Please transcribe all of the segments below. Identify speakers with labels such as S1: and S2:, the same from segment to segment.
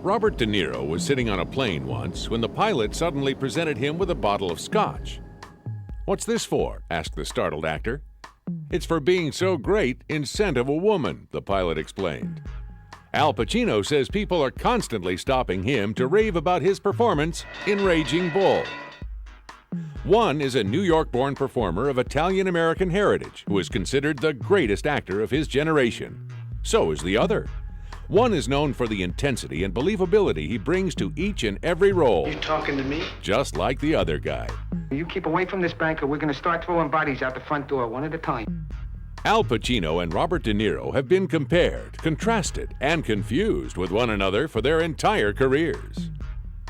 S1: Robert De Niro was sitting on a plane once when the pilot suddenly presented him with a bottle of scotch. "What's this for?" asked the startled actor. "It's for being so great in Scent of a Woman," the pilot explained. Al Pacino says people are constantly stopping him to rave about his performance in Raging Bull. One is a New York-born performer of Italian-American heritage who is considered the greatest actor of his generation. So is the other. One is known for the intensity and believability he brings to each and every role.
S2: You talking to me?
S1: Just like the other guy.
S2: You keep away from this bank or we're gonna start throwing bodies out the front door one at a time.
S1: Al Pacino and Robert De Niro have been compared, contrasted, and confused with one another for their entire careers.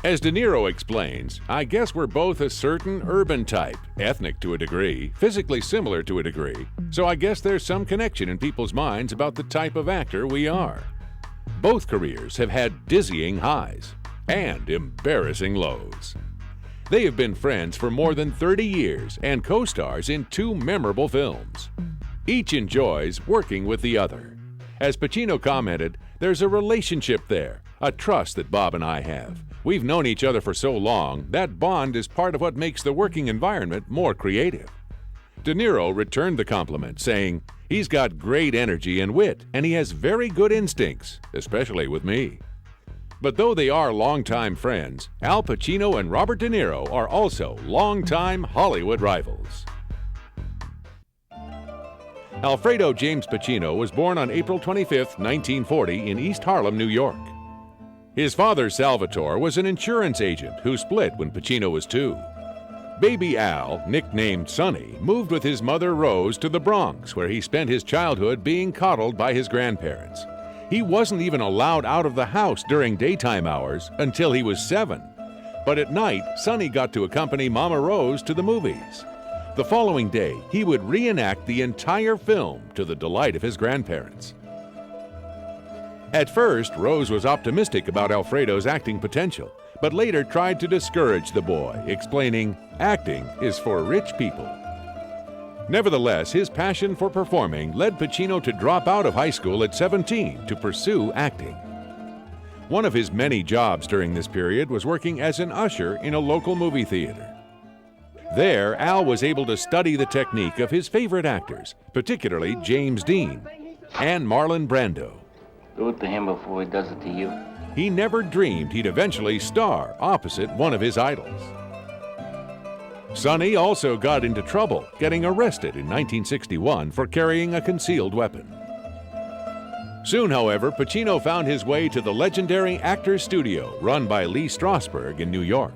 S1: As De Niro explains, "I guess we're both a certain urban type, ethnic to a degree, physically similar to a degree, so I guess there's some connection in people's minds about the type of actor we are." Both careers have had dizzying highs and embarrassing lows. They have been friends for more than 30 years and co-stars in 2 memorable films. Each enjoys working with the other. As Pacino commented, "There's a relationship there, a trust that Bob and I have. We've known each other for so long, that bond is part of what makes the working environment more creative." De Niro returned the compliment, saying, "He's got great energy and wit, and he has very good instincts, especially with me." But though they are longtime friends, Al Pacino and Robert De Niro are also longtime Hollywood rivals. Alfredo James Pacino was born on April 25, 1940 in East Harlem, New York. His father, Salvatore, was an insurance agent who split when Pacino was 2. Baby Al, nicknamed Sonny, moved with his mother Rose to the Bronx, where he spent his childhood being coddled by his grandparents. He wasn't even allowed out of the house during daytime hours until he was 7. But at night, Sonny got to accompany Mama Rose to the movies. The following day, he would reenact the entire film to the delight of his grandparents. At first, Rose was optimistic about Alfredo's acting potential, but later tried to discourage the boy, explaining, "Acting is for rich people." Nevertheless, his passion for performing led Pacino to drop out of high school at 17 to pursue acting. One of his many jobs during this period was working as an usher in a local movie theater. There, Al was able to study the technique of his favorite actors, particularly James Dean and Marlon Brando.
S3: Do it to him before he does it to you.
S1: He never dreamed he'd eventually star opposite one of his idols. Sonny also got into trouble, getting arrested in 1961 for carrying a concealed weapon. Soon, however, Pacino found his way to the legendary Actors Studio run by Lee Strasberg in New York.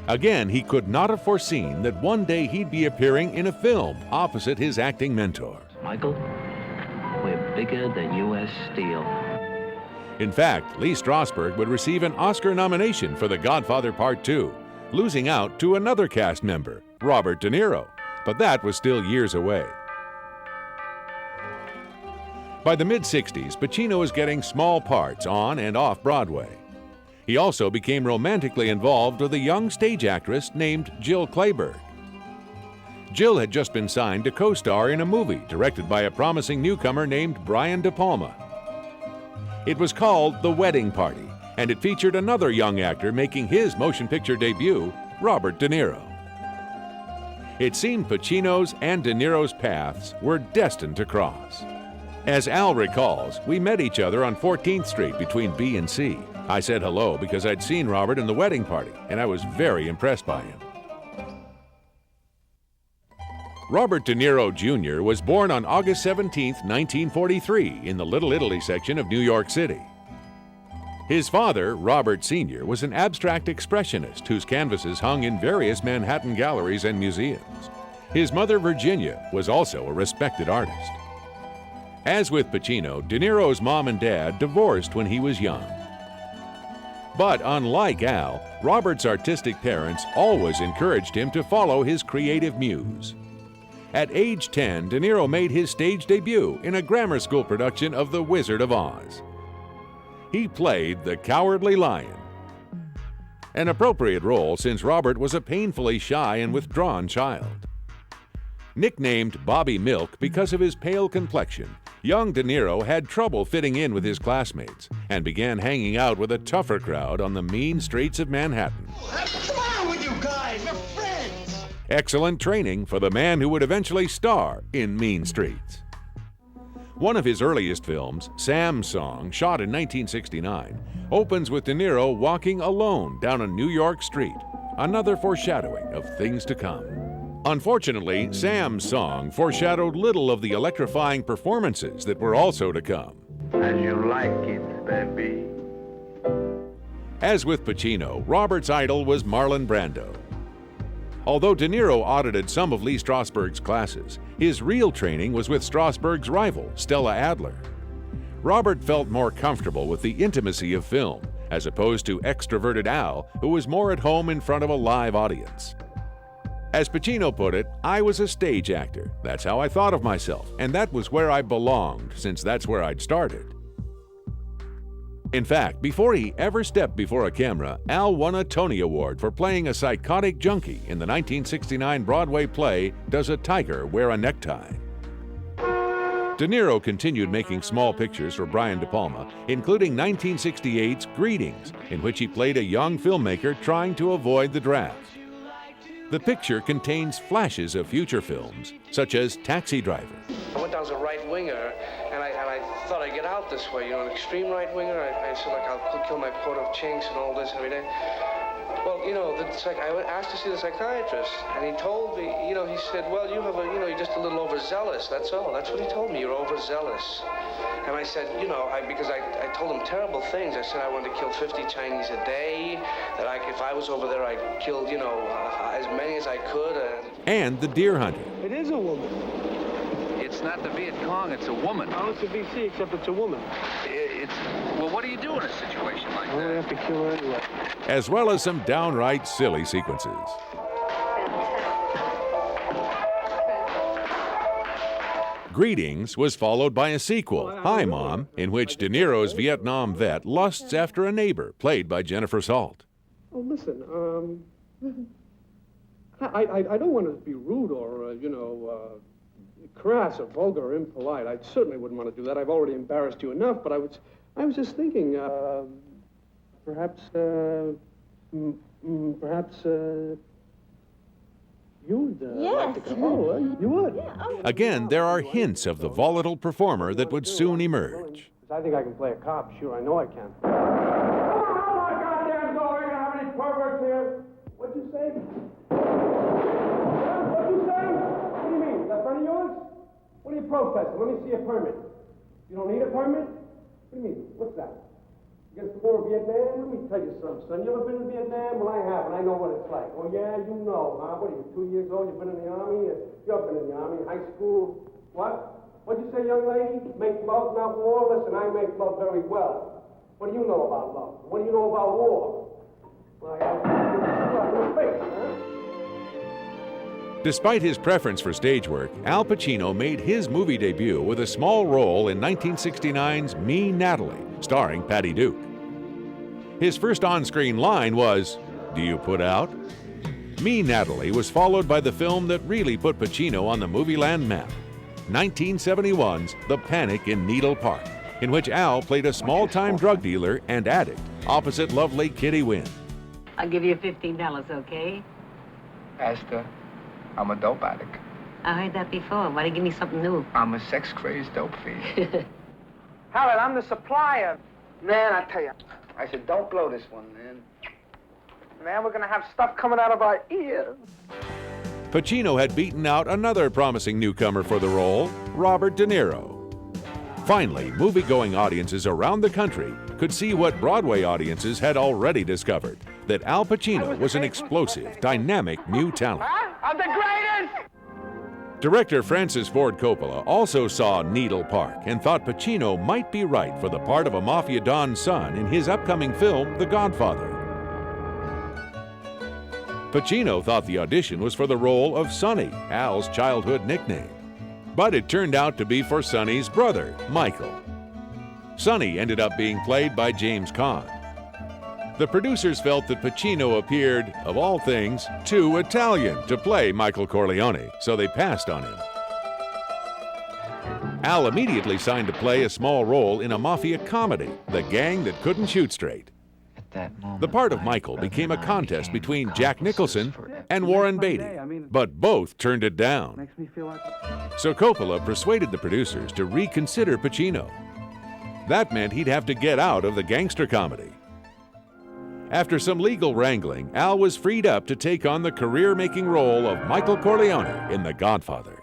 S1: Again, he could not have foreseen that one day he'd be appearing in a film opposite his acting mentor.
S3: Michael, we're bigger than U.S. Steel.
S1: In fact, Lee Strasberg would receive an Oscar nomination for The Godfather Part 2, losing out to another cast member, Robert De Niro, but that was still years away. By the mid-60s, Pacino was getting small parts on and off Broadway. He also became romantically involved with a young stage actress named Jill Clayburgh. Jill had just been signed to co-star in a movie directed by a promising newcomer named Brian De Palma. It was called The Wedding Party, and it featured another young actor making his motion picture debut, Robert De Niro. It seemed Pacino's and De Niro's paths were destined to cross. As Al recalls, "We met each other on 14th Street between B and C. I said hello because I'd seen Robert in The Wedding Party, and I was very impressed by him." Robert De Niro Jr. was born on August 17, 1943, in the Little Italy section of New York City. His father, Robert Sr., was an abstract expressionist whose canvases hung in various Manhattan galleries and museums. His mother, Virginia, was also a respected artist. As with Pacino, De Niro's mom and dad divorced when he was young. But unlike Al, Robert's artistic parents always encouraged him to follow his creative muse. At age 10, De Niro made his stage debut in a grammar school production of The Wizard of Oz. He played the Cowardly Lion, an appropriate role since Robert was a painfully shy and withdrawn child. Nicknamed Bobby Milk because of his pale complexion, young De Niro had trouble fitting in with his classmates and began hanging out with a tougher crowd on the mean streets of Manhattan.
S4: What's wrong with you guys? We're friends!
S1: Excellent training for the man who would eventually star in Mean Streets. One of his earliest films, Sam's Song, shot in 1969, opens with De Niro walking alone down a New York street, another foreshadowing of things to come. Unfortunately, Sam's Song foreshadowed little of the electrifying performances that were also to come.
S3: As you like it, baby.
S1: As with Pacino, Robert's idol was Marlon Brando. Although De Niro audited some of Lee Strasberg's classes, his real training was with Strasberg's rival, Stella Adler. Robert felt more comfortable with the intimacy of film, as opposed to extroverted Al, who was more at home in front of a live audience. As Pacino put it, I was a stage actor. That's how I thought of myself, and that was where I belonged, since that's where I'd started. In fact, before he ever stepped before a camera, Al won a Tony Award for playing a psychotic junkie in the 1969 Broadway play Does a Tiger Wear a Necktie? De Niro continued making small pictures for Brian De Palma, including 1968's Greetings, in which he played a young filmmaker trying to avoid the draft. The picture contains flashes of future films, such as Taxi Driver.
S5: I went down as a right-winger, and I thought I'd get out this way, an extreme right-winger. I said, like, I'll kill my quota of chinks and all this every day. Well, I asked to see the psychiatrist, and he told me, he said, well, you have you're just a little overzealous, that's all. That's what he told me, you're overzealous. And I said, because I told him terrible things. I said I wanted to kill 50 Chinese a day, that if I was over there, I'd kill, as many as I could.
S1: And The Deer Hunter.
S6: It is a woman.
S7: It's not the Viet Cong, it's a woman.
S6: Oh, it's a VC, except it's a woman.
S7: Well, what do you do in a situation like
S6: Well, we
S7: that?
S6: have to kill her anyway.
S1: As well as some downright silly sequences. Greetings was followed by a sequel, Hi Mom, in which De Niro's Vietnam vet lusts after a neighbor, played by Jennifer Salt.
S6: Oh, listen, I don't want to be rude or, crass or vulgar or impolite. I certainly wouldn't want to do that. I've already embarrassed you enough, but I was just thinking, perhaps you'd like to come over. You would?
S8: Yeah, oh.
S1: Again, there are hints of the volatile performer that would soon emerge.
S6: I think I can play a cop. Sure, I know I can. Oh, my goddamn door. Are you going to have any perverts here? What'd you say? What'd you say? What do you mean? Is that friend of yours? What are you protesting? Let me see a permit. You don't need a permit? What do you mean? What's that? Against the war of Vietnam? Let me tell you something, son. You ever been in Vietnam? Well, I haven't. I know what it's like. Oh, yeah? You know, huh? What are you, 2 years old? You've been in the Army? You've been in the Army, high school. What? What'd you say, young lady? Make love, not war? Listen, I make love very well. What do you know about love? What do you know about war? Well, I have your face, huh?
S1: Despite his preference for stage work, Al Pacino made his movie debut with a small role in 1969's Me, Natalie, starring Patty Duke. His first on-screen line was, "Do you put out?" Me, Natalie was followed by the film that really put Pacino on the movie land map, 1971's The Panic in Needle Park, in which Al played a small-time drug dealer and addict opposite lovely Kitty Wynn.
S8: I'll give you $15, okay?
S9: Esther, I'm a dope addict.
S8: I heard that before. Why don't you give me something new?
S9: I'm a sex-crazed dope fiend.
S2: Harold, I'm the supplier. Man, I tell you.
S9: I said, don't blow this one, man.
S2: Man, we're going to have stuff coming out of our ears.
S1: Pacino had beaten out another promising newcomer for the role, Robert De Niro. Finally, movie-going audiences around the country could see what Broadway audiences had already discovered, that Al Pacino was an explosive, dynamic new talent.
S2: I'm the greatest!
S1: Director Francis Ford Coppola also saw Needle Park and thought Pacino might be right for the part of a mafia don's son in his upcoming film, The Godfather. Pacino thought the audition was for the role of Sonny, Al's childhood nickname. But it turned out to be for Sonny's brother, Michael. Sonny ended up being played by James Caan. The producers felt that Pacino appeared, of all things, too Italian to play Michael Corleone, so they passed on him. Al immediately signed to play a small role in a mafia comedy, The Gang That Couldn't Shoot Straight. The part of Michael became a contest between Jack Nicholson and Warren Beatty, but both turned it down. So Coppola persuaded the producers to reconsider Pacino. That meant he'd have to get out of the gangster comedy. After some legal wrangling, Al was freed up to take on the career-making role of Michael Corleone in The Godfather.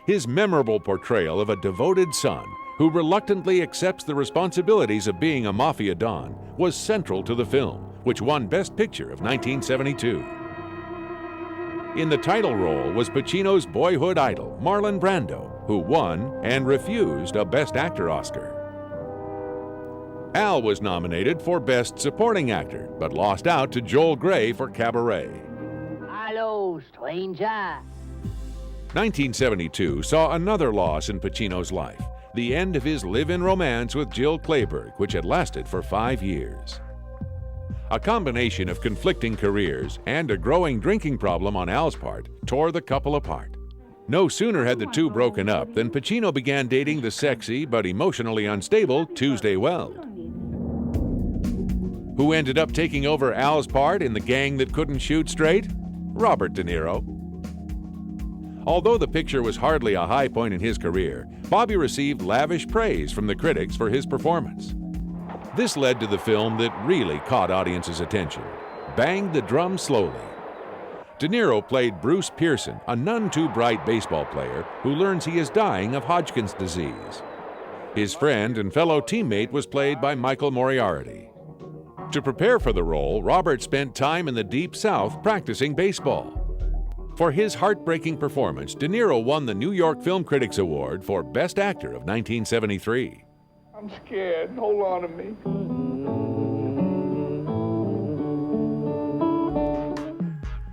S1: His memorable portrayal of a devoted son who reluctantly accepts the responsibilities of being a mafia don was central to the film, which won Best Picture of 1972. In the title role was Pacino's boyhood idol, Marlon Brando, who won and refused a Best Actor Oscar. Al was nominated for Best Supporting Actor, but lost out to Joel Grey for Cabaret.
S10: Hello, stranger.
S1: 1972 saw another loss in Pacino's life, the end of his live-in romance with Jill Clayburgh, which had lasted for 5 years. A combination of conflicting careers and a growing drinking problem on Al's part tore the couple apart. No sooner had the two broken up than Pacino began dating the sexy but emotionally unstable Tuesday Weld, who ended up taking over Al's part in The Gang That Couldn't Shoot Straight, Robert De Niro. Although the picture was hardly a high point in his career, Bobby received lavish praise from the critics for his performance. This led to the film that really caught audiences' attention, Bang the Drum Slowly. De Niro played Bruce Pearson, a none-too-bright baseball player who learns he is dying of Hodgkin's disease. His friend and fellow teammate was played by Michael Moriarty. To prepare for the role, Robert spent time in the Deep South practicing baseball. For his heartbreaking performance, De Niro won the New York Film Critics Award for Best Actor of 1973.
S9: I'm scared. Hold on to me.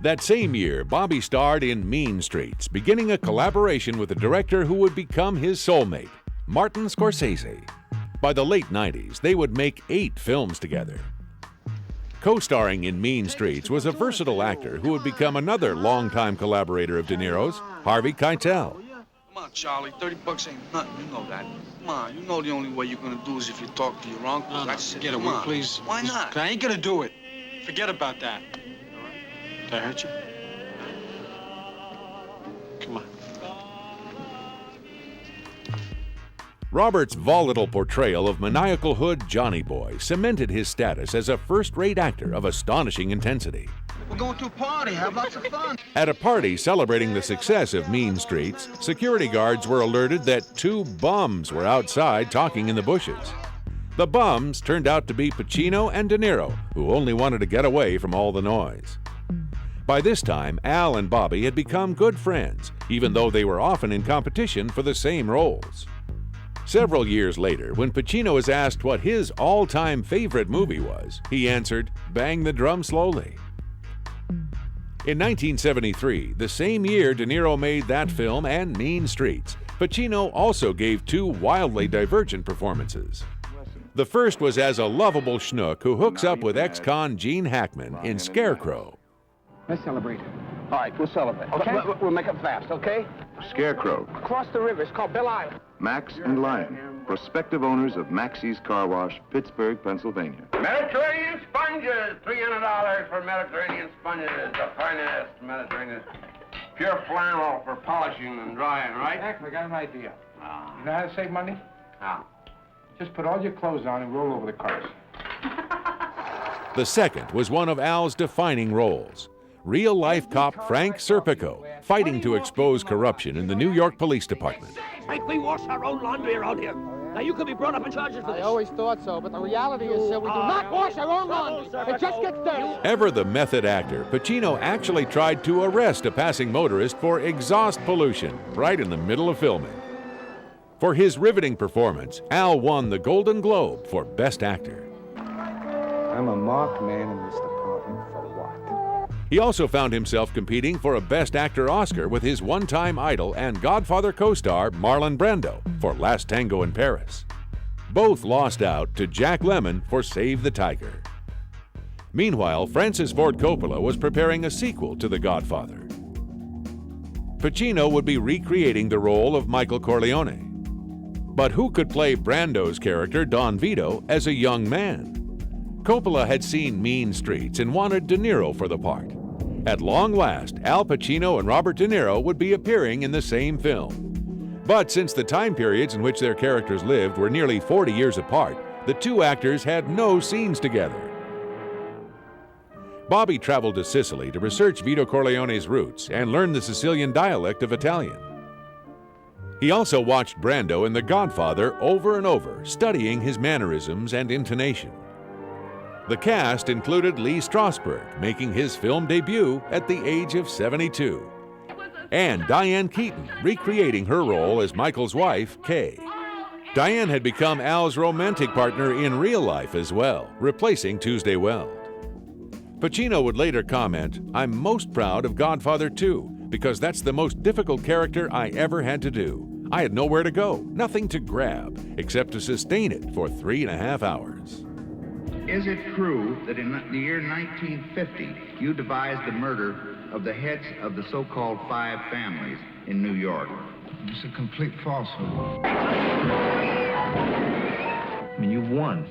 S1: That same year, Bobby starred in Mean Streets, beginning a collaboration with the director who would become his soulmate, Martin Scorsese. By the late 90s, they would make 8 films together. Co-starring in Mean Streets was a versatile actor who would become another longtime collaborator of De Niro's, Harvey Keitel.
S11: Come on, Charlie, 30 bucks ain't nothing, you know that. Come on, you know the only way you're gonna do is if you talk to your uncle.
S2: No,
S11: That's
S2: get
S11: it.
S2: away, please.
S11: Why not?
S2: I ain't gonna do it. Forget about that. Did I hurt you? Come on.
S1: Robert's volatile portrayal of maniacal hood Johnny Boy cemented his status as a first-rate actor of astonishing intensity.
S4: We're going to a party. Have lots of fun.
S1: At a party celebrating the success of Mean Streets, security guards were alerted that 2 bums were outside talking in the bushes. The bums turned out to be Pacino and De Niro, who only wanted to get away from all the noise. By this time, Al and Bobby had become good friends, even though they were often in competition for the same roles. Several years later, when Pacino was asked what his all-time favorite movie was, he answered, Bang the Drum Slowly. In 1973, the same year De Niro made that film and Mean Streets, Pacino also gave 2 wildly divergent performances. The first was as a lovable schnook who hooks up with ex-con Gene Hackman in Scarecrow.
S2: Let's celebrate.
S9: All right, we'll celebrate, okay?
S2: We'll make it fast, okay?
S12: Scarecrow.
S2: Across the river. It's called Belle Isle.
S12: Max and Lion, prospective owners of Maxie's Car Wash, Pittsburgh, Pennsylvania.
S13: Mediterranean sponges, $300 for Mediterranean sponges, the finest Mediterranean. Pure flannel for polishing and drying, right?
S2: Heck, I got an idea.
S13: Ah.
S2: You know how to save money?
S13: How?
S2: Just put all your clothes on and roll over the cars.
S1: The second was one of Al's defining roles. Real-life cop Frank Serpico, fighting to expose corruption in the New York Police Department.
S14: Frank, we wash our own laundry around here. Now, you could be brought up in charges for this.
S6: I always thought so, but the reality is we do not wash our own laundry. It just gets dirty.
S1: Ever the method actor, Pacino actually tried to arrest a passing motorist for exhaust pollution right in the middle of filming. For his riveting performance, Al won the Golden Globe for Best Actor.
S9: I'm a marked man in this department for what?
S1: He also found himself competing for a Best Actor Oscar with his one-time idol and Godfather co-star Marlon Brando for Last Tango in Paris. Both lost out to Jack Lemmon for Save the Tiger. Meanwhile, Francis Ford Coppola was preparing a sequel to The Godfather. Pacino would be recreating the role of Michael Corleone. But who could play Brando's character, Don Vito, as a young man? Coppola had seen Mean Streets and wanted De Niro for the part. At long last, Al Pacino and Robert De Niro would be appearing in the same film. But since the time periods in which their characters lived were nearly 40 years apart, the two actors had no scenes together. Bobby traveled to Sicily to research Vito Corleone's roots and learn the Sicilian dialect of Italian. He also watched Brando in The Godfather over and over, studying his mannerisms and intonation. The cast included Lee Strasberg, making his film debut at the age of 72, and Diane Keaton, recreating her role as Michael's wife, Kay. Diane had become Al's romantic partner in real life as well, replacing Tuesday Weld. Pacino would later comment, "I'm most proud of Godfather 2, because that's the most difficult character I ever had to do. I had nowhere to go, nothing to grab, except to sustain it for 3.5 hours.
S15: Is it true that in the year 1950, you devised the murder of the heads of the so-called 5 families in New York?
S9: It's a complete falsehood.
S15: I mean, you won.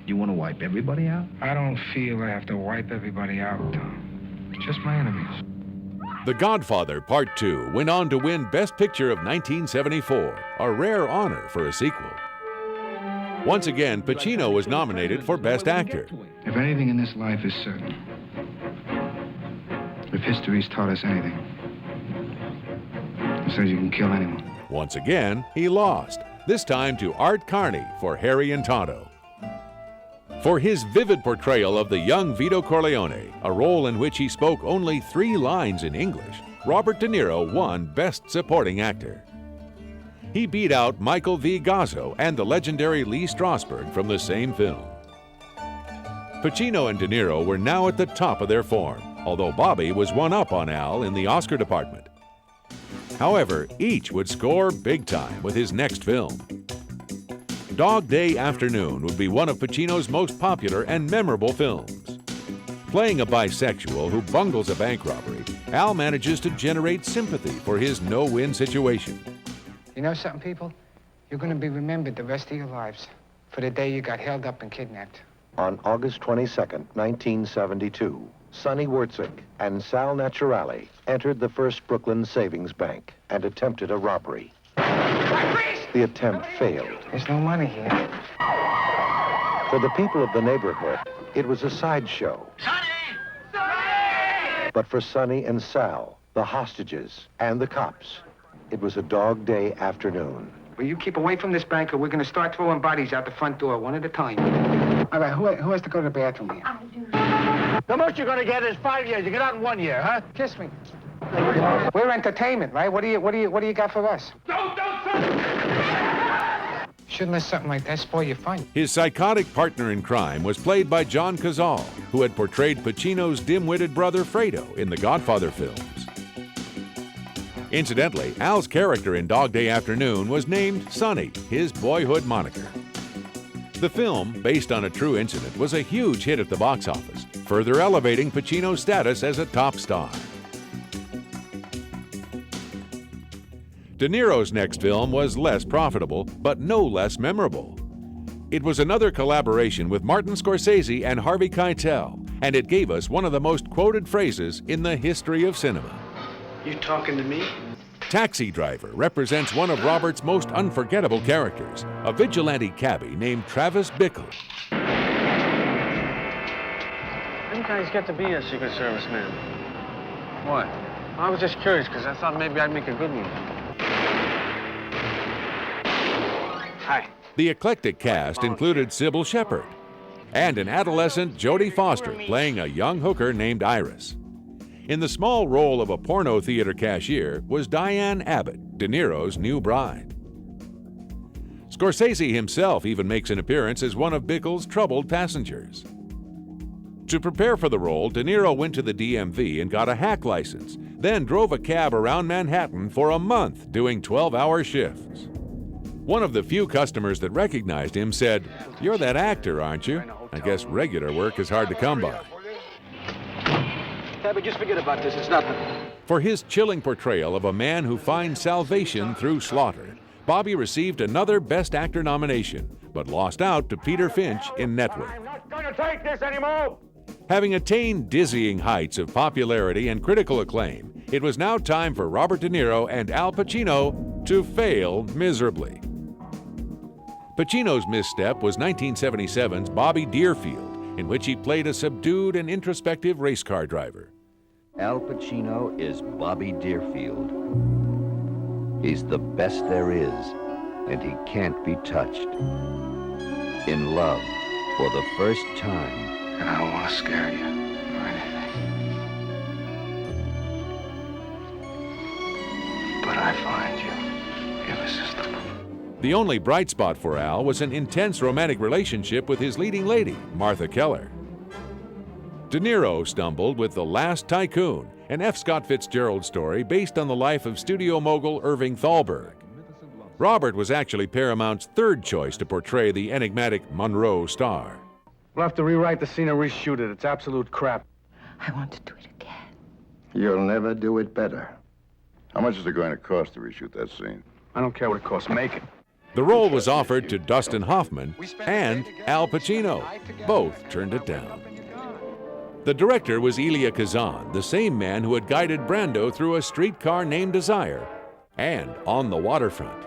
S15: You want to wipe everybody out?
S9: I don't feel I have to wipe everybody out, Tom. Just my enemies.
S1: The Godfather Part 2 went on to win Best Picture of 1974, a rare honor for a sequel. Once again, Pacino was nominated for Best Actor.
S9: If anything in this life is certain, if history's taught us anything, it says you can kill anyone.
S1: Once again, he lost, this time to Art Carney for Harry and Tonto. For his vivid portrayal of the young Vito Corleone, a role in which he spoke only 3 lines in English, Robert De Niro won Best Supporting Actor. He beat out Michael V. Gazzo and the legendary Lee Strasberg from the same film. Pacino and De Niro were now at the top of their form, although Bobby was one up on Al in the Oscar department. However, each would score big time with his next film. Dog Day Afternoon would be one of Pacino's most popular and memorable films. Playing a bisexual who bungles a bank robbery, Al manages to generate sympathy for his no-win situation.
S2: You know something, people? You're going to be remembered the rest of your lives for the day you got held up and kidnapped.
S16: On August 22nd, 1972, Sonny Wurtzig and Sal Naturale entered the First Brooklyn Savings Bank and attempted a robbery. The attempt failed.
S2: There's no money here.
S16: For the people of the neighborhood, it was a sideshow.
S10: Sonny! Sonny!
S16: But for Sonny and Sal, the hostages, and the cops, it was a dog day afternoon.
S2: Well, you keep away from this bank or we're going to start throwing bodies out the front door one at a time. All right, who has to go to the bathroom here?
S10: I do. The most you're going to get is 5 years. You get out in 1 year, huh?
S2: Kiss me. We're entertainment, right? What do you got for us?
S10: Don't!
S2: Shouldn't let something like that spoil your fun.
S1: His psychotic partner in crime was played by John Cazale, who had portrayed Pacino's dim-witted brother Fredo in the Godfather films. Incidentally, Al's character in Dog Day Afternoon was named Sonny, his boyhood moniker. The film, based on a true incident, was a huge hit at the box office, further elevating Pacino's status as a top star. De Niro's next film was less profitable, but no less memorable. It was another collaboration with Martin Scorsese and Harvey Keitel, and it gave us one of the most quoted phrases in the history of cinema.
S6: You talking to me?
S1: Taxi Driver represents one of Robert's most unforgettable characters, a vigilante cabbie named Travis Bickle.
S5: How do you guys get to be a Secret Service man?
S7: What?
S5: I was just curious because I thought maybe I'd make a good one. Hi.
S1: The eclectic cast included Sybil Shepherd and an adolescent Jodie Foster playing a young hooker named Iris. In the small role of a porno theater cashier was Diane Abbott, De Niro's new bride. Scorsese himself even makes an appearance as one of Bickle's troubled passengers. To prepare for the role, De Niro went to the DMV and got a hack license, then drove a cab around Manhattan for a month doing 12-hour shifts. One of the few customers that recognized him said, "You're that actor, aren't you? I guess regular work is hard to come by."
S14: Tabby, just forget about this. It's nothing.
S1: For his chilling portrayal of a man who finds salvation through slaughter, Bobby received another Best Actor nomination, but lost out to Peter Finch in Network.
S10: I'm not going to take this anymore!
S1: Having attained dizzying heights of popularity and critical acclaim, it was now time for Robert De Niro and Al Pacino to fail miserably. Pacino's misstep was 1977's Bobby Deerfield, in which he played a subdued and introspective race car driver.
S3: Al Pacino is Bobby Deerfield. He's the best there is, and he can't be touched. In love, for the first time.
S2: And I don't want to scare you or anything. But I find you irresistible.
S1: The only bright spot for Al was an intense romantic relationship with his leading lady, Martha Keller. De Niro stumbled with The Last Tycoon, an F. Scott Fitzgerald story based on the life of studio mogul Irving Thalberg. Robert was actually Paramount's third choice to portray the enigmatic Monroe star.
S6: We'll have to rewrite the scene and reshoot it. It's absolute crap.
S8: I want to do it again.
S12: You'll never do it better. How much is it going to cost to reshoot that scene?
S6: I don't care what it costs. Make it.
S1: The role was offered to Dustin Hoffman and Al Pacino. Both turned it down. The director was Elia Kazan, the same man who had guided Brando through A Streetcar Named Desire and On the Waterfront.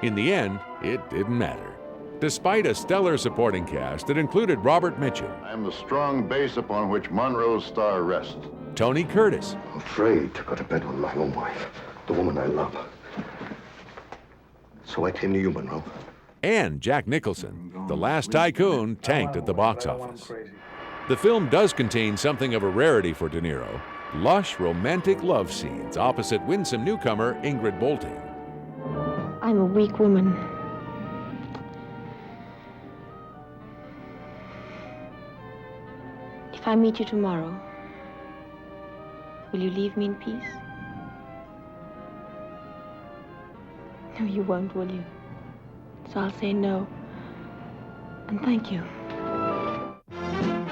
S1: In the end, it didn't matter. Despite a stellar supporting cast that included Robert Mitchum,
S12: I am the strong base upon which Monroe's star rests.
S1: Tony Curtis,
S17: I'm afraid to go to bed with my own wife, the woman I love. So I came to you, Monroe.
S1: and Jack Nicholson. The Last Tycoon tanked at the box office. The film does contain something of a rarity for De Niro: lush romantic love scenes opposite winsome newcomer Ingrid Bolting.
S18: I'm a weak woman. If I meet you tomorrow, will you leave me in peace? No, you won't, will you? So I'll say no. And thank you.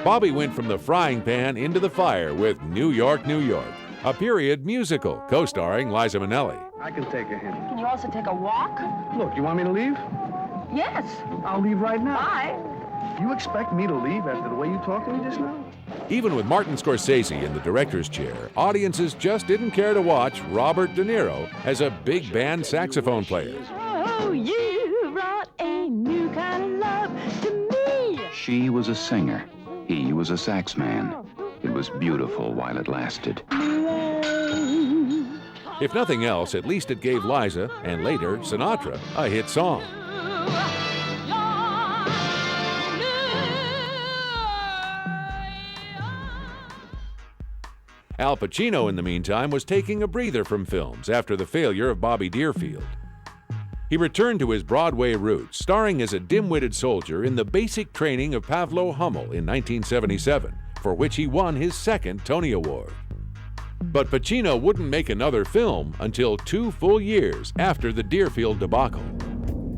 S1: Bobby went from the frying pan into the fire with New York, New York, a period musical co-starring Liza Minnelli.
S6: I can take a hint.
S19: Can you also take a walk?
S6: Look, you want me to leave?
S19: Yes.
S6: I'll leave right now.
S19: Bye.
S6: You expect me to leave after the way you talked to me just now?
S1: Even with Martin Scorsese in the director's chair, audiences just didn't care to watch Robert De Niro as a big band saxophone player.
S18: Oh, you brought a new kind of love to me.
S20: She was a singer. He was a sax man. It was beautiful while it lasted.
S1: If nothing else, at least it gave Liza, and later Sinatra, a hit song. Al Pacino, in the meantime, was taking a breather from films after the failure of Bobby Deerfield. He returned to his Broadway roots, starring as a dim-witted soldier in The Basic Training of Pavlo Hummel in 1977, for which he won his second Tony Award. But Pacino wouldn't make another film until 2 full years after the Deerfield debacle.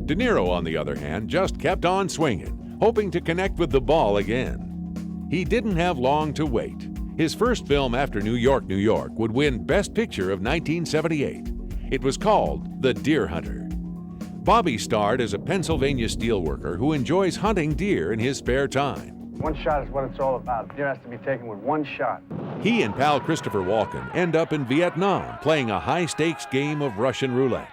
S1: De Niro, on the other hand, just kept on swinging, hoping to connect with the ball again. He didn't have long to wait. His first film after New York, New York would win Best Picture of 1978. It was called The Deer Hunter. Bobby starred as a Pennsylvania steelworker who enjoys hunting deer in his spare time.
S6: One shot is what it's all about. Deer has to be taken with one shot.
S1: He and pal Christopher Walken end up in Vietnam playing a high-stakes game of Russian roulette.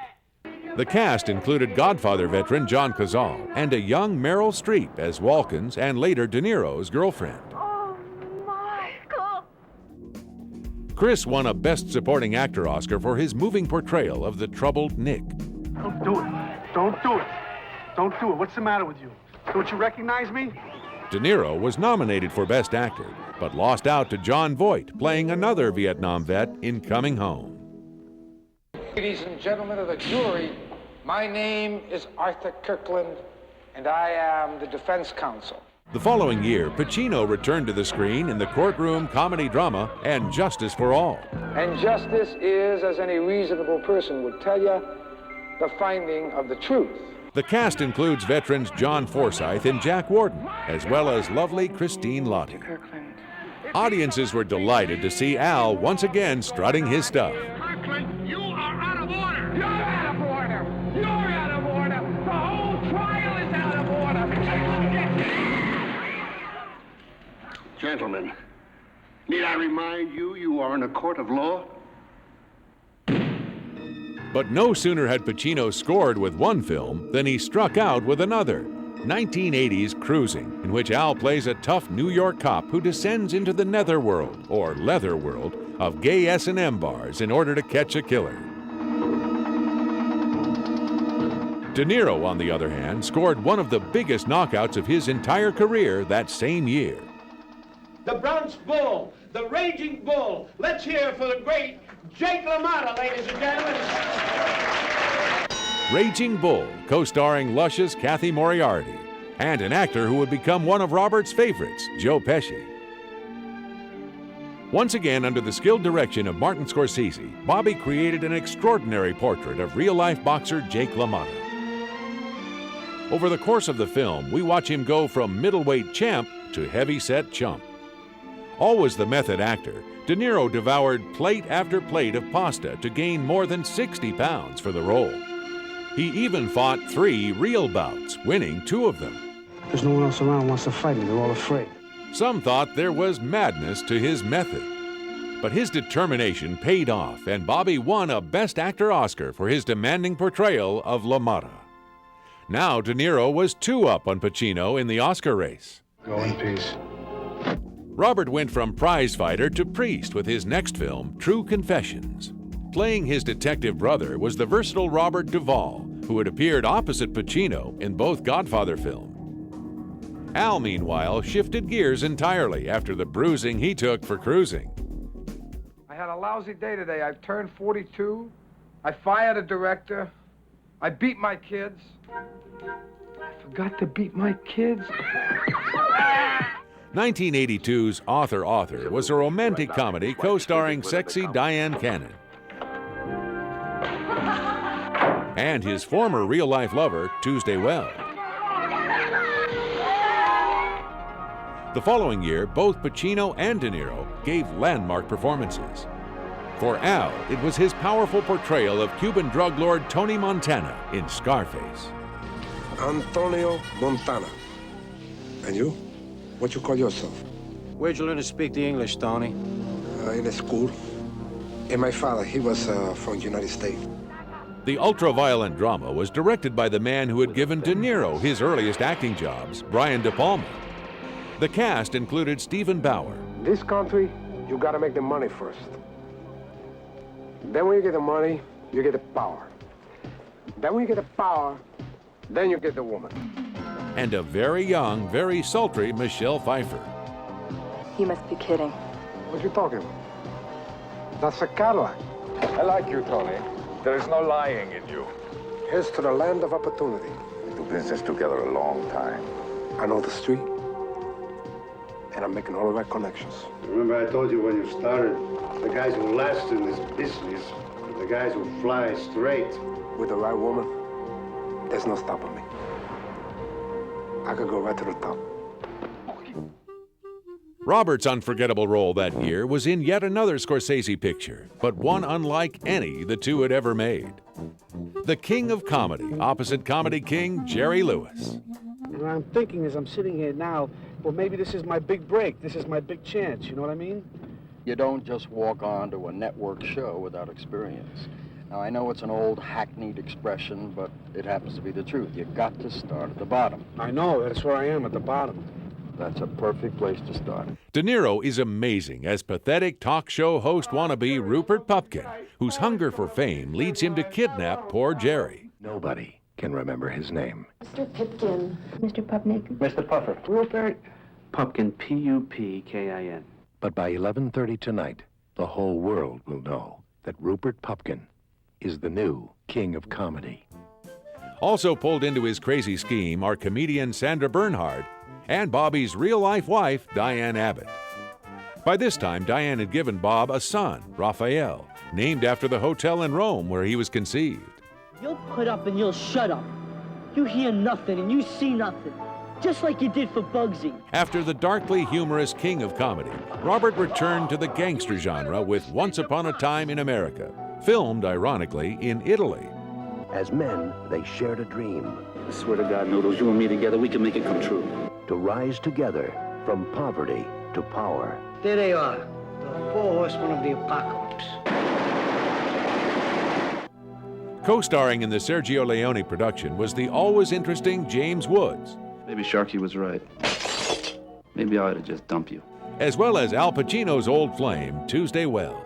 S1: The cast included Godfather veteran John Cazale and a young Meryl Streep as Walken's and later De Niro's girlfriend. Chris won a Best Supporting Actor Oscar for his moving portrayal of the troubled Nick.
S6: Don't do it. Don't do it. Don't do it. What's the matter with you? Don't you recognize me?
S1: De Niro was nominated for Best Actor, but lost out to John Voight, playing another Vietnam vet in Coming Home.
S21: Ladies and gentlemen of the jury, my name is Arthur Kirkland, and I am the defense counsel.
S1: The following year, Pacino returned to the screen in the courtroom comedy drama And Justice for All.
S21: And justice is, as any reasonable person would tell you, the finding of the truth.
S1: The cast includes veterans John Forsythe and Jack Warden, as well as lovely Christine Lottie. Audiences were delighted to see Al once again strutting his stuff.
S10: Kirkland, you are out of order. You're out of order. You're out of
S17: Gentlemen, need I remind you, you are in a court of law?
S1: But no sooner had Pacino scored with one film than he struck out with another, 1980's Cruising, in which Al plays a tough New York cop who descends into the netherworld, or leather world, of gay S&M bars in order to catch a killer. De Niro, on the other hand, scored one of the biggest knockouts of his entire career that same year.
S6: The Bronx Bull, the Raging Bull. Let's hear for the great Jake LaMotta, ladies and gentlemen.
S1: Raging Bull, co-starring luscious Kathy Moriarty, and an actor who would become one of Robert's favorites, Joe Pesci. Once again, under the skilled direction of Martin Scorsese, Bobby created an extraordinary portrait of real-life boxer Jake LaMotta. Over the course of the film, we watch him go from middleweight champ to heavy-set chump. Always the method actor, De Niro devoured plate after plate of pasta to gain more than 60 pounds for the role. He even fought 3 real bouts, winning 2 of them.
S6: There's no one else around who wants to fight me. They're all afraid.
S1: Some thought there was madness to his method. But his determination paid off, and Bobby won a Best Actor Oscar for his demanding portrayal of LaMotta. Now De Niro was 2 up on Pacino in the Oscar race.
S6: Go in peace.
S1: Robert went from prize fighter to priest with his next film, True Confessions. Playing his detective brother was the versatile Robert Duvall, who had appeared opposite Pacino in both Godfather films. Al, meanwhile, shifted gears entirely after the bruising he took for Cruising.
S21: I had a lousy day today. I've turned 42. I fired a director. I beat my kids. I forgot to beat my kids.
S1: 1982's Author was a romantic comedy co-starring sexy Diane Cannon and his former real-life lover, Tuesday Weld. The following year, both Pacino and De Niro gave landmark performances. For Al, it was his powerful portrayal of Cuban drug lord Tony Montana in Scarface.
S17: Antonio Montana. And you? What you call yourself?
S2: Where'd you learn to speak the English, Tony?
S17: In a school. And my father, he was from the United States.
S1: The ultra-violent drama was directed by the man who had given De Niro his earliest acting jobs, Brian De Palma. The cast included Stephen Bauer.
S2: This country, you gotta make the money first. Then when you get the money, you get the power. Then when you get the power, then you get the woman.
S1: And a very young, very sultry Michelle Pfeiffer.
S8: You must be kidding.
S2: What you talking about? That's a Cadillac.
S11: I like you, Tony. There is no lying in you.
S2: Here's to the land of opportunity.
S11: We do business together a long time.
S2: I know the street, and I'm making all the right connections.
S22: Remember I told you when you started, the guys who last in this business are the guys who fly straight.
S2: With the right woman, there's no stopping me. I could go right to the top.
S1: Robert's unforgettable role that year was in yet another Scorsese picture, but one unlike any the two had ever made. The King of Comedy, opposite comedy king Jerry Lewis.
S6: And what I'm thinking as I'm sitting here now, well, maybe this is my big break. This is my big chance, you know what I mean?
S23: You don't just walk onto a network show without experience. Now, I know it's an old hackneyed expression, but it happens to be the truth. You've got to start at the bottom.
S6: I know, that's where I am, at the bottom.
S23: That's a perfect place to start.
S1: De Niro is amazing as pathetic talk show host wannabe Rupert Pupkin, whose hunger for fame leads him to kidnap poor Jerry.
S16: Nobody can remember his name.
S18: Mr. Pipkin. Mr. Pupnik.
S23: Mr. Puffer.
S6: Rupert Pupkin, P-U-P-K-I-N.
S16: But by 11:30 tonight, the whole world will know that Rupert Pupkin is the new king of comedy.
S1: Also pulled into his crazy scheme are comedian Sandra Bernhard and Bobby's real-life wife, Diane Abbott. By this time, Diane had given Bob a son, Raphael, named after the hotel in Rome where he was conceived.
S24: You'll put up and you'll shut up. You hear nothing and you see nothing, just like you did for Bugsy.
S1: After the darkly humorous king of comedy, Robert returned to the gangster genre with Once Upon a Time in America, filmed, ironically, in Italy.
S25: As men, they shared a dream.
S14: I swear to God, Noodles, you and me together, we can make it come true.
S25: To rise together from poverty to power.
S10: There they are, the four horsemen of the apocalypse.
S1: Co-starring in the Sergio Leone production was the always interesting James Woods,
S4: Maybe Sharky was right. Maybe I ought to just dump you.
S1: as well as Al Pacino's old flame, Tuesday Weld.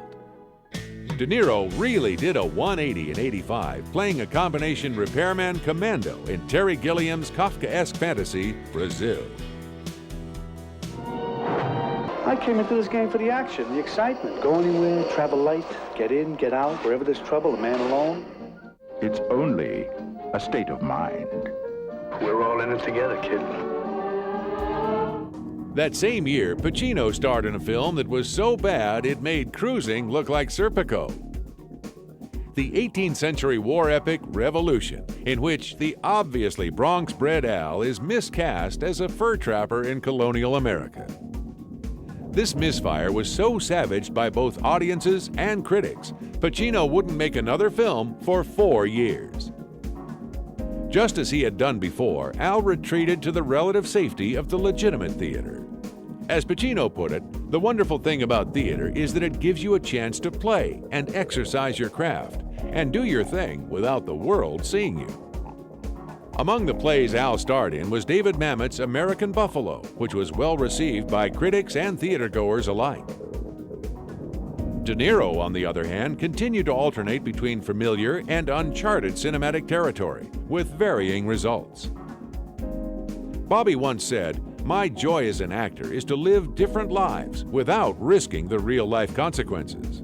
S1: De Niro really did a 180 in '85, playing a combination repairman commando in Terry Gilliam's Kafkaesque fantasy, Brazil.
S7: I came into this game for the action, the excitement. Go anywhere, travel light, get in, get out, wherever there's trouble, a man alone.
S9: It's only a state of mind.
S7: We're all in it together, kid.
S1: That same year, Pacino starred in a film that was so bad it made cruising look like Serpico. The 18th century war epic Revolution, in which the obviously Bronx-bred Al is miscast as a fur trapper in colonial America. This misfire was so savaged by both audiences and critics, Pacino wouldn't make another film for 4 years. Just as he had done before, Al retreated to the relative safety of the legitimate theater. As Pacino put it, the wonderful thing about theater is that it gives you a chance to play and exercise your craft and do your thing without the world seeing you. Among the plays Al starred in was David Mamet's American Buffalo, which was well received by critics and theatergoers alike. De Niro, on the other hand, continued to alternate between familiar and uncharted cinematic territory, with varying results. Bobby once said, "My joy as an actor is to live different lives without risking the real-life consequences."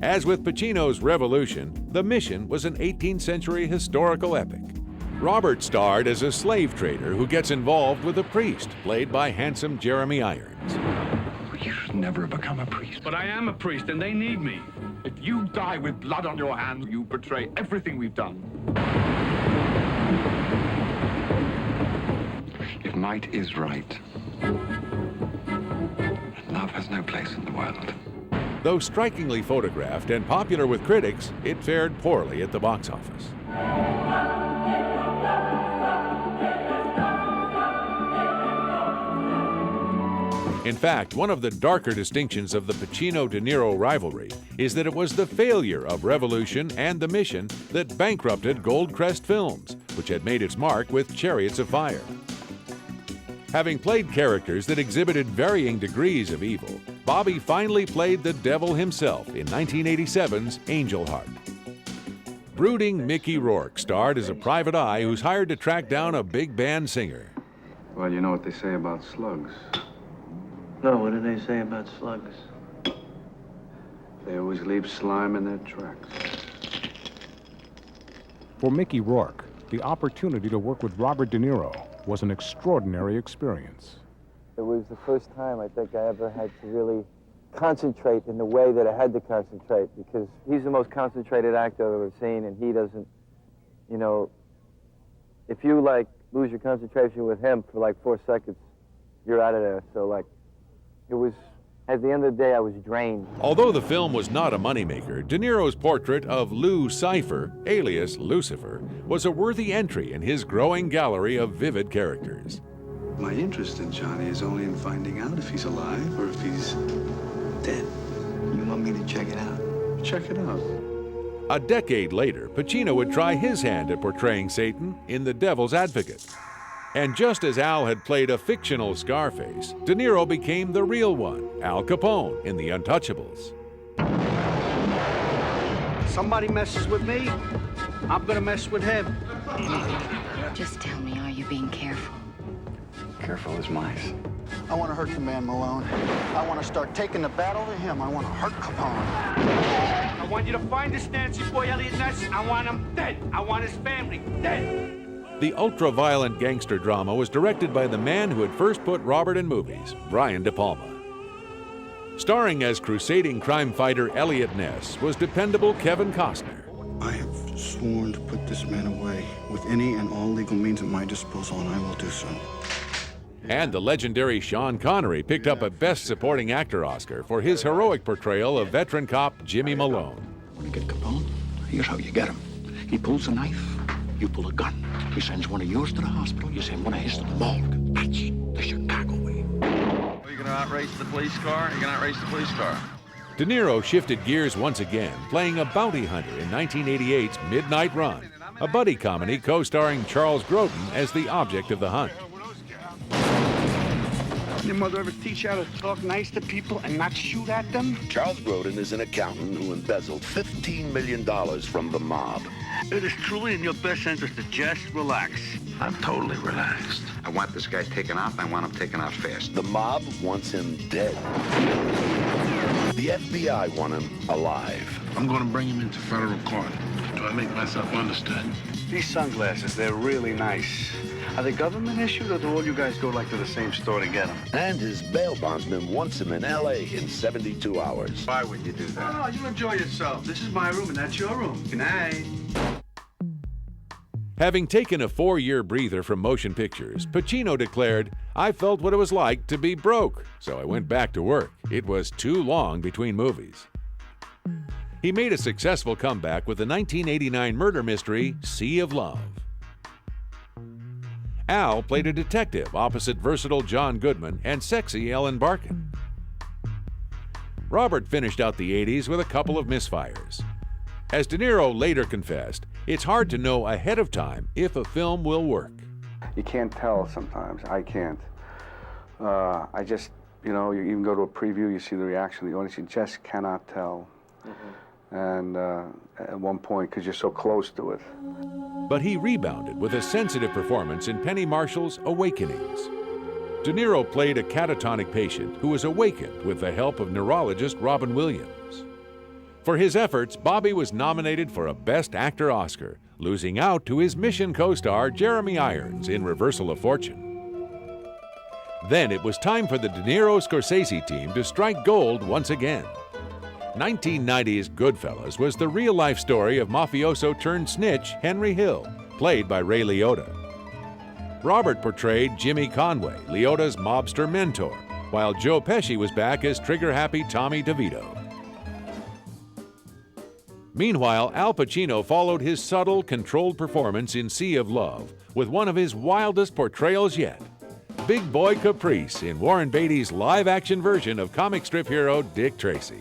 S1: As with Pacino's Revolution, The Mission was an 18th century historical epic. Robert starred as a slave trader who gets involved with a priest, played by handsome Jeremy Irons.
S13: You should never have become a priest. But I am a priest, and they need me. If you die with blood on your hands, you betray everything we've done. If might is right, love has no place in the world.
S1: Though strikingly photographed and popular with critics, it fared poorly at the box office. In fact, one of the darker distinctions of the Pacino-De Niro rivalry is that it was the failure of Revolution and The Mission that bankrupted Goldcrest Films, which had made its mark with Chariots of Fire. Having played characters that exhibited varying degrees of evil, Bobby finally played the devil himself in 1987's Angel Heart. Brooding Mickey Rourke starred as a private eye who's hired to track down a big band singer.
S4: Well, you know what they say about slugs.
S7: No, what do they say about slugs?
S4: They always leave slime in their tracks.
S9: For Mickey Rourke, the opportunity to work with Robert De Niro was an extraordinary experience.
S15: It was the first time I think I ever had to really concentrate in the way that I had to concentrate, because he's the most concentrated actor I've ever seen, and he doesn't, you know, if you like lose your concentration with him for like 4 seconds, you're out of there. So like, it was, at the end of the day, I was drained.
S1: Although the film was not a moneymaker, De Niro's portrait of Lou Cypher, alias Lucifer, was a worthy entry in his growing gallery of vivid characters.
S26: My interest in Johnny is only in finding out if he's alive or if he's dead. You want me to check it out? Check it out.
S1: A decade later, Pacino would try his hand at portraying Satan in The Devil's Advocate. And just as Al had played a fictional Scarface, De Niro became the real one, Al Capone, in The Untouchables.
S10: Somebody messes with me, I'm gonna mess with him.
S27: Just tell me, are you being careful?
S4: Careful as mice.
S7: I want to hurt the man Malone. I want to start taking the battle to him. I want to hurt Capone.
S10: I want you to find this Nancy boy, Elliot Ness. I want him dead. I want his family dead.
S1: The ultra-violent gangster drama was directed by the man who had first put Robert in movies, Brian De Palma. Starring as crusading crime fighter Elliot Ness was dependable Kevin Costner.
S7: I have sworn to put this man away with any and all legal means at my disposal, and I will do so.
S1: And the legendary Sean Connery picked up a Best Supporting Actor Oscar for his heroic portrayal of veteran cop Jimmy Malone.
S28: Want to get Capone? Here's how you get him. He pulls a knife, you pull a gun. He sends one of yours to the hospital, you send one of his to the morgue. That's the Chicago way.
S3: cannot race the police car, you cannot race the police car.
S1: De Niro shifted gears once again, playing a bounty hunter in 1988's Midnight Run, a buddy comedy co-starring Charles Grodin as the object of the hunt.
S10: Your mother ever teach you how to talk nice to people and not shoot at them?
S25: Charles Grodin is an accountant who embezzled $15 million from the mob.
S10: It is truly in your best interest to just relax.
S28: I'm totally relaxed.
S5: I want this guy taken out, and I want him taken out fast.
S25: The mob wants him dead. The FBI want him alive.
S28: I'm going to bring him into federal court. Do I make myself understood?
S7: These sunglasses, they're really nice. Are they government issued, or do all you guys go like to the same store to get them?
S25: And his bail bondsman wants him in L.A. in 72 hours.
S10: Why would you do that? Oh, you enjoy yourself. This is my room, and that's your room. Good night.
S1: Having taken a 4-year breather from motion pictures, Pacino declared, "I felt what it was like to be broke, so I went back to work. It was too long between movies." He made a successful comeback with the 1989 murder mystery, Sea of Love. Al played a detective opposite versatile John Goodman and sexy Ellen Barkin. Robert finished out the 80s with a couple of misfires. As De Niro later confessed, it's hard to know ahead of time if a film will work.
S7: You can't tell sometimes. I can't. I just, you even go to a preview, you see the reaction of the audience, you just cannot tell. And at one point, because you're so close to it.
S1: But he rebounded with a sensitive performance in Penny Marshall's Awakenings. De Niro played a catatonic patient who was awakened with the help of neurologist Robin Williams. For his efforts, Bobby was nominated for a Best Actor Oscar, losing out to his Mission co-star Jeremy Irons in Reversal of Fortune. Then it was time for the De Niro-Scorsese team to strike gold once again. 1990's Goodfellas was the real-life story of mafioso-turned-snitch Henry Hill, played by Ray Liotta. Robert portrayed Jimmy Conway, Liotta's mobster mentor, while Joe Pesci was back as trigger-happy Tommy DeVito. Meanwhile, Al Pacino followed his subtle, controlled performance in Sea of Love with one of his wildest portrayals yet, Big Boy Caprice in Warren Beatty's live-action version of comic strip hero Dick Tracy.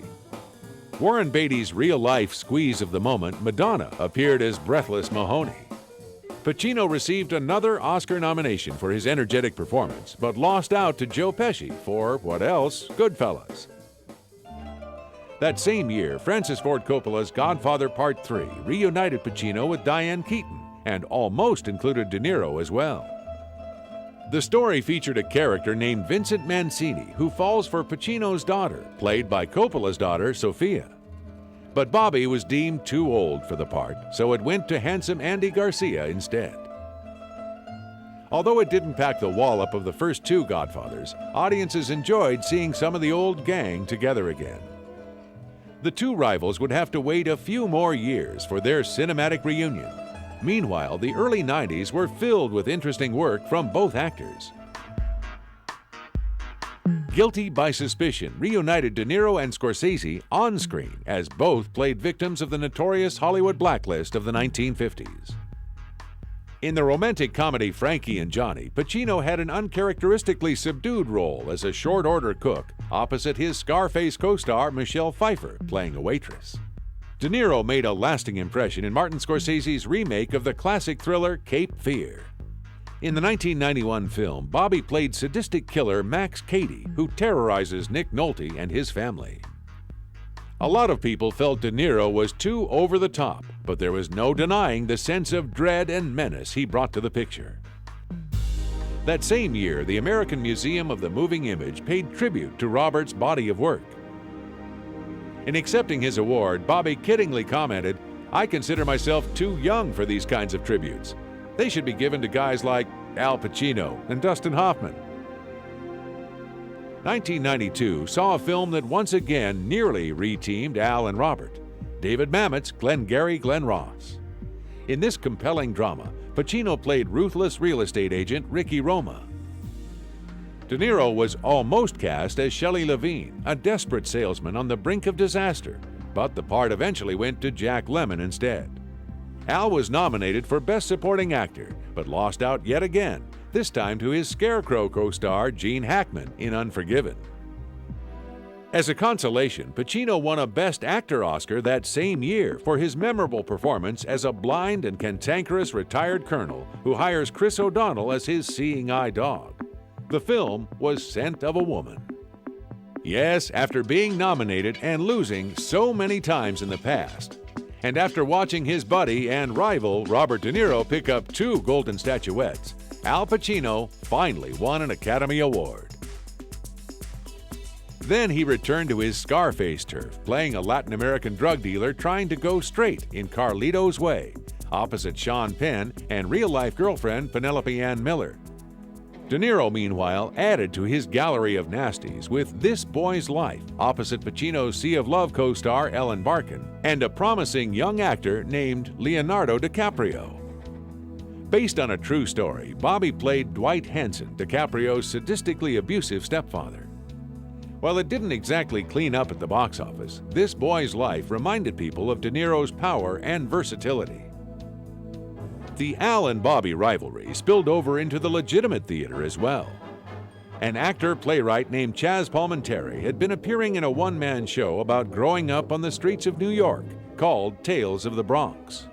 S1: Warren Beatty's real-life squeeze of the moment, Madonna, appeared as breathless Mahoney. Pacino received another Oscar nomination for his energetic performance, but lost out to Joe Pesci for, what else, Goodfellas. That same year, Francis Ford Coppola's Godfather Part 3 reunited Pacino with Diane Keaton and almost included De Niro as well. The story featured a character named Vincent Mancini who falls for Pacino's daughter, played by Coppola's daughter, Sophia. But Bobby was deemed too old for the part, so it went to handsome Andy Garcia instead. Although it didn't pack the wallop of the first two Godfathers, audiences enjoyed seeing some of the old gang together again. The two rivals would have to wait a few more years for their cinematic reunion. Meanwhile, the early 90s were filled with interesting work from both actors. Guilty by Suspicion reunited De Niro and Scorsese on screen as both played victims of the notorious Hollywood blacklist of the 1950s. In the romantic comedy Frankie and Johnny, Pacino had an uncharacteristically subdued role as a short-order cook opposite his Scarface co-star Michelle Pfeiffer playing a waitress. De Niro made a lasting impression in Martin Scorsese's remake of the classic thriller Cape Fear. In the 1991 film, Bobby played sadistic killer Max Cady, who terrorizes Nick Nolte and his family. A lot of people felt De Niro was too over the top, but there was no denying the sense of dread and menace he brought to the picture. That same year, the American Museum of the Moving Image paid tribute to Robert's body of work. In accepting his award, Bobby kiddingly commented, "I consider myself too young for these kinds of tributes. They should be given to guys like Al Pacino and Dustin Hoffman." 1992 saw a film that once again nearly re-teamed Al and Robert, David Mamet's Glengarry Glen Ross. In this compelling drama, Pacino played ruthless real estate agent Ricky Roma. De Niro was almost cast as Shelley Levine, a desperate salesman on the brink of disaster, but the part eventually went to Jack Lemmon instead. Al was nominated for Best Supporting Actor, but lost out yet again, this time to his Scarecrow co-star Gene Hackman in Unforgiven. As a consolation, Pacino won a Best Actor Oscar that same year for his memorable performance as a blind and cantankerous retired colonel who hires Chris O'Donnell as his seeing eye dog. The film was Scent of a Woman. Yes, after being nominated and losing so many times in the past, and after watching his buddy and rival Robert De Niro pick up 2 golden statuettes, Al Pacino finally won an Academy Award. Then he returned to his Scarface turf, playing a Latin American drug dealer trying to go straight in Carlito's Way, opposite Sean Penn and real-life girlfriend Penelope Ann Miller. De Niro, meanwhile, added to his gallery of nasties with This Boy's Life, opposite Pacino's Sea of Love co-star Ellen Barkin, and a promising young actor named Leonardo DiCaprio. Based on a true story, Bobby played Dwight Hanson, DiCaprio's sadistically abusive stepfather. While it didn't exactly clean up at the box office, This Boy's Life reminded people of De Niro's power and versatility. The Al and Bobby rivalry spilled over into the legitimate theater as well. An actor-playwright named Chaz Palminteri had been appearing in a one-man show about growing up on the streets of New York called Tales of the Bronx.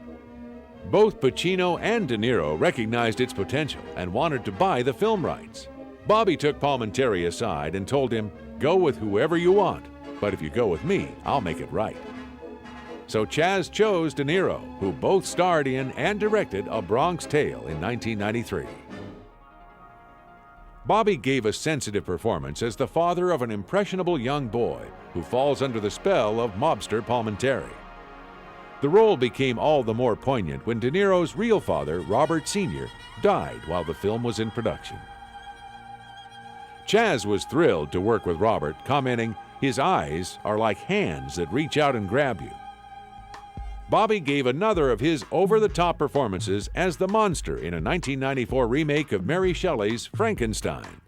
S1: Both Pacino and De Niro recognized its potential and wanted to buy the film rights. Bobby took Palminteri aside and told him, "Go with whoever you want, but if you go with me, I'll make it right." So Chaz chose De Niro, who both starred in and directed A Bronx Tale in 1993. Bobby gave a sensitive performance as the father of an impressionable young boy who falls under the spell of mobster Palminteri. The role became all the more poignant when De Niro's real father, Robert Sr., died while the film was in production. Chaz was thrilled to work with Robert, commenting, "His eyes are like hands that reach out and grab you." Bobby gave another of his over-the-top performances as the monster in a 1994 remake of Mary Shelley's Frankenstein.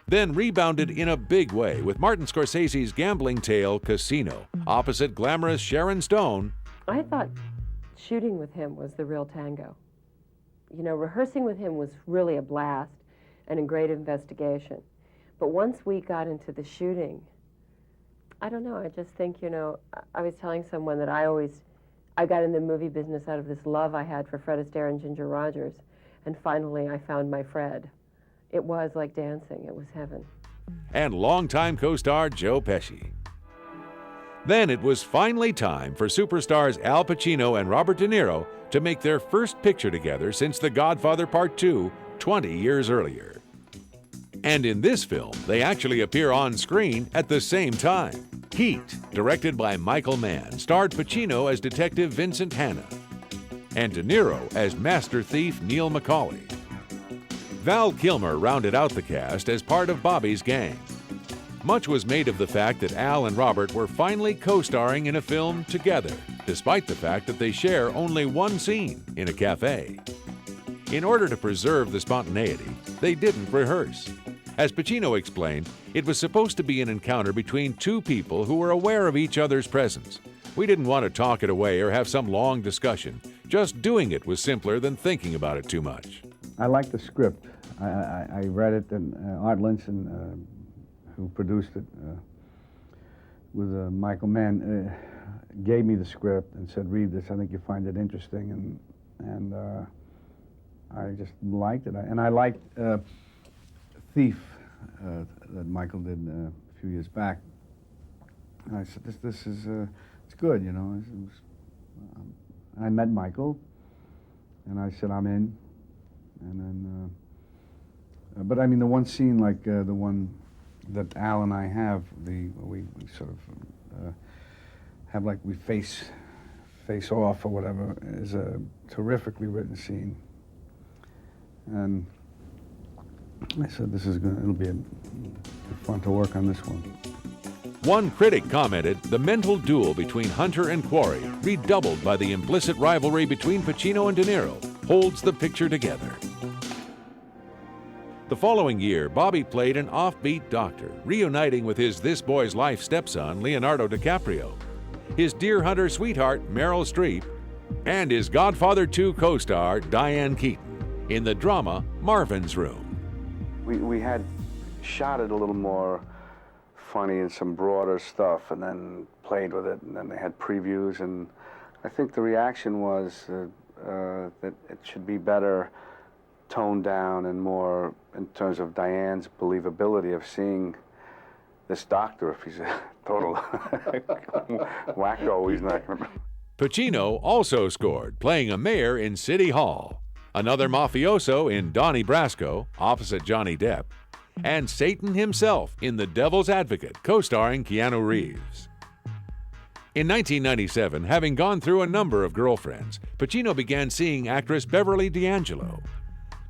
S1: Then rebounded in a big way with Martin Scorsese's gambling tale Casino, opposite glamorous Sharon Stone.
S8: I thought shooting with him was the real tango. You know, rehearsing with him was really a blast and a great investigation. But once we got into the shooting, I don't know, I just think, you know, I was telling someone that I got in the movie business out of this love I had for Fred Astaire and Ginger Rogers, and finally I found my Fred. It was like dancing, it was heaven.
S1: And longtime co-star Joe Pesci. Then it was finally time for superstars Al Pacino and Robert De Niro to make their first picture together since The Godfather Part 2, 20 years earlier. And in this film, they actually appear on screen at the same time. Heat, directed by Michael Mann, starred Pacino as Detective Vincent Hanna and De Niro as Master Thief Neil McCauley. Val Kilmer rounded out the cast as part of Bobby's gang. Much was made of the fact that Al and Robert were finally co-starring in a film together, despite the fact that they share only one scene in a cafe. In order to preserve the spontaneity, they didn't rehearse. As Pacino explained, it was supposed to be an encounter between 2 people who were aware of each other's presence. We didn't want to talk it away or have some long discussion. Just doing it was simpler than thinking about it too much.
S7: I like the script. I read it, and Art Linson, who produced it with Michael Mann, gave me the script and said, "Read this. I think you'll find it interesting." And I just liked it. And I liked Thief that Michael did a few years back. And I said, this is it's good, you know. I met Michael, and I said, I'm in. And then, but I mean, the one scene like the one that Al and I have, we sort of have like we face off or whatever, is a terrifically written scene. And I said, it'll be fun to work on this one.
S1: One critic commented, the mental duel between hunter and quarry, redoubled by the implicit rivalry between Pacino and De Niro, holds the picture together. The following year, Bobby played an offbeat doctor, reuniting with his This Boy's Life stepson, Leonardo DiCaprio, his Deer Hunter sweetheart, Meryl Streep, and his Godfather 2 co-star, Diane Keaton, in the drama Marvin's Room.
S7: We had shot it a little more funny and some broader stuff, and then played with it, and then they had previews, and I think the reaction was that it should be better toned down and more in terms of Diane's believability of seeing this doctor, if he's a total wacko, he's not going to...
S1: Pacino also scored, playing a mayor in City Hall, another mafioso in Donnie Brasco, opposite Johnny Depp, and Satan himself in The Devil's Advocate, co-starring Keanu Reeves. In 1997, having gone through a number of girlfriends, Pacino began seeing actress Beverly D'Angelo.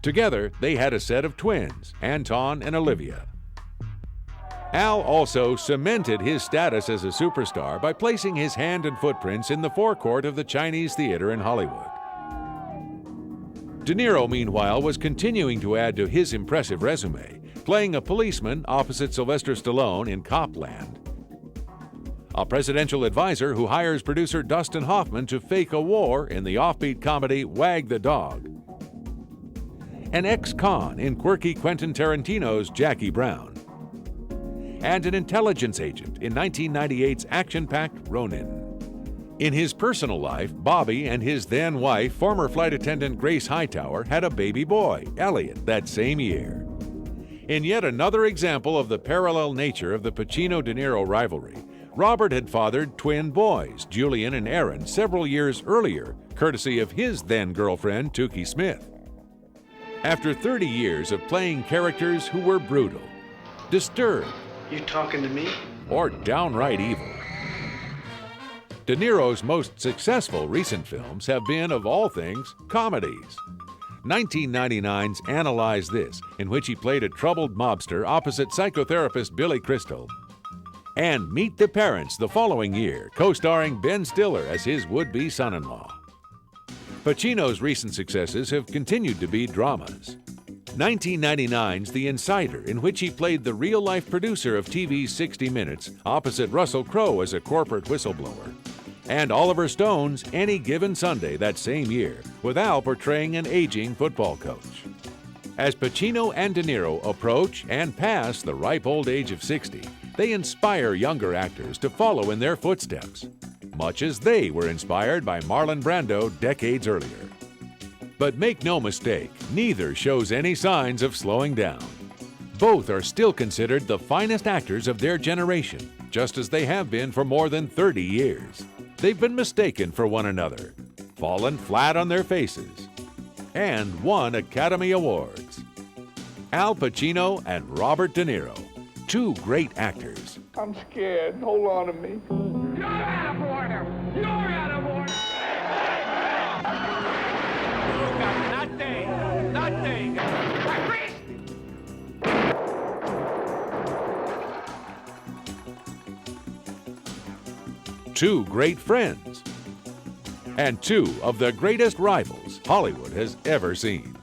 S1: Together, they had a set of twins, Anton and Olivia. Al also cemented his status as a superstar by placing his hand and footprints in the forecourt of the Chinese Theater in Hollywood. De Niro, meanwhile, was continuing to add to his impressive resume, playing a policeman opposite Sylvester Stallone in Copland, a presidential advisor who hires producer Dustin Hoffman to fake a war in the offbeat comedy Wag the Dog, an ex-con in quirky Quentin Tarantino's Jackie Brown, and an intelligence agent in 1998's action-packed Ronin. In his personal life, Bobby and his then-wife, former flight attendant Grace Hightower, had a baby boy, Elliot, that same year. In yet another example of the parallel nature of the Pacino-De Niro rivalry, Robert had fathered twin boys, Julian and Aaron, several years earlier, courtesy of his then-girlfriend, Toukie Smith. After 30 years of playing characters who were brutal, disturbed,
S6: You talking to me?
S1: or downright evil, De Niro's most successful recent films have been, of all things, comedies. 1999's Analyze This, in which he played a troubled mobster opposite psychotherapist Billy Crystal, and Meet the Parents the following year, co-starring Ben Stiller as his would-be son-in-law. Pacino's recent successes have continued to be dramas. 1999's The Insider, in which he played the real-life producer of TV's 60 Minutes, opposite Russell Crowe as a corporate whistleblower. And Oliver Stone's Any Given Sunday that same year, with Al portraying an aging football coach. As Pacino and De Niro approach and pass the ripe old age of 60, they inspire younger actors to follow in their footsteps, much as they were inspired by Marlon Brando decades earlier. But make no mistake, neither shows any signs of slowing down. Both are still considered the finest actors of their generation, just as they have been for more than 30 years. They've been mistaken for one another, fallen flat on their faces, and won Academy Awards. Al Pacino and Robert De Niro, two great actors.
S10: I'm scared. Hold on to me. You're out of order. You're out of order. You got nothing. Nothing.
S1: Two great friends, and two of the greatest rivals Hollywood has ever seen.